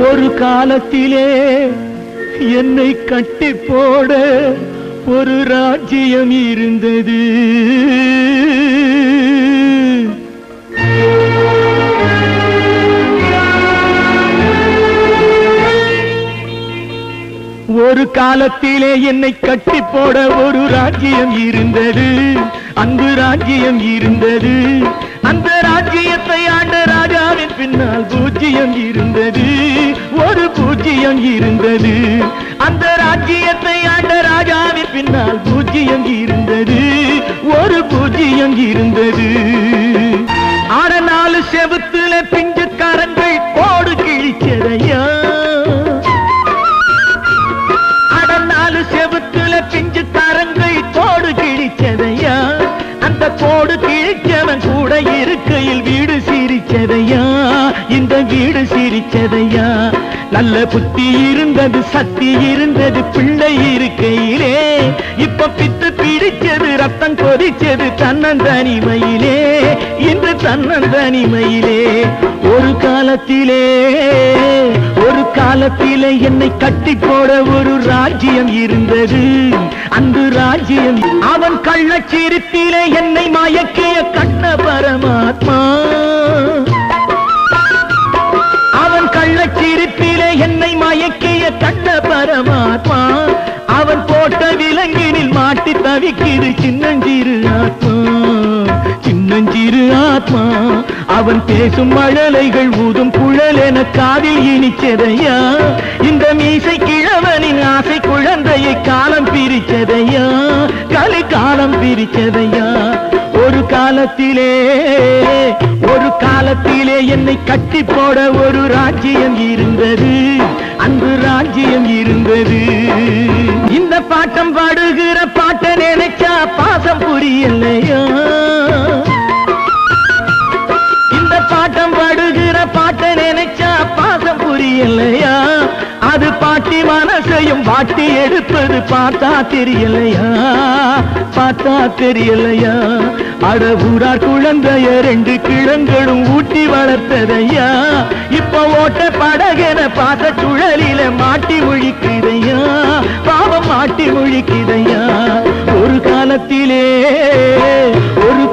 ஒரு காலத்திலே என்னை கட்டி போட ஒரு ராஜ்யம் இருந்தது. ஒரு காலத்திலே என்னை கட்டி போட ஒரு ராஜ்யம் இருந்தது. அன்பு ராஜ்யம் இருந்தது. அந்த ராஜ்யத்தை ஆண்ட ராஜாவின் பின்னால் பூஜ்யம் இருந்தது. ஒரு பூஜ்யம் இருந்தது. அந்த ராஜ்யத்தை ஆண்ட ராஜாவின் பின்னால் பூஜ்யம் இருந்தது. ஒரு பூஜ்யம் இருந்தது. ஆன 4 செவுத்துல பிஞ்சுக்காரங்கள் கோடு கிழிச்சதையா. செவுத்துல பிஞ்சுக்காரங்கள் கோடு கிழிச்சதையா. அந்த கோடு கிழிச்சவன் கூட இருக்கையில் வீடு சிரிச்சதையா. இந்த வீடு சிரிச்சதையா. நல்ல புத்தி இருந்தது, சக்தி இருந்தது பிள்ளை இருக்கையிலே. இப்ப பித்து பிடிச்சது, ரத்தம் கொதிச்சது தன்னந்தனிமையிலே. இன்று தன்னந்தனிமையிலே. ஒரு காலத்திலே என்னை கட்டி போட ஒரு ராஜ்யம் இருந்தது. அந்த ராஜ்யம் அவன் கள்ளச்சிரிப்பிலே என்னை மயக்கிய கண்ண பரமாத்மா. அவன் கள்ளச்சிரிப்பிலே என்னை மயக்கிய கண்ண பரமாத்மா. அவன் போட்ட விலங்கினில் மாட்டி தவிக்கிது சின்னஞ்சிறு ஆத்மா. சின்னஞ்சிறு ஆத்மா. அவன் பேசும் மழலைகள் ஊதும் குழல் என காதில் இனிச்சதையா. இந்த மீசை கிழவனின் ஆசை குழந்தையை காலம் பிரிச்சதையா. கலி காலம் பிரிச்சதையா. ஒரு காலத்திலே என்னை கட்டி போட ஒரு ராஜ்யம் இருந்தது. அன்பு ராஜ்யம் இருந்தது. இந்த பாட்டம் பாடுகிற பாட்ட நினைச்சா பாசம் புரியலையா. இந்த பாட்டம் பாடுகிற பாட்ட நினைச்சா பாசம் புரியலையா. அது பாட்டி மனசையும் வாட்டி எடுப்பது பார்த்தா தெரியலையா. பார்த்தா தெரியலையா. அட ஊரார் குழந்தைய 2 கிழங்களும் ஊட்டி வளர்த்ததையா. இப்ப ஓட்ட படகென பாச சுழலில மாட்டி முழிக்குதையா. பாவம் மாட்டி முழிக்குதையா. ஒரு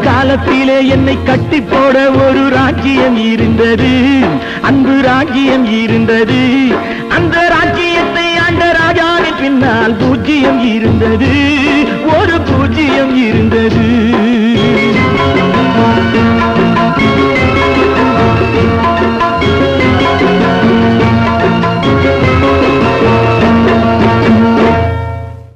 காலத்திலே என்னை கட்டி போட ஒரு ராஜ்யம் இருந்தது. அன்பு ராஜ்யம் இருந்தது. அந்த ராஜ்யத்தை ஆண்ட ராஜாவின் பின்னால் பூஜ்யம் இருந்தது. ஒரு பூஜ்யம் இருந்தது.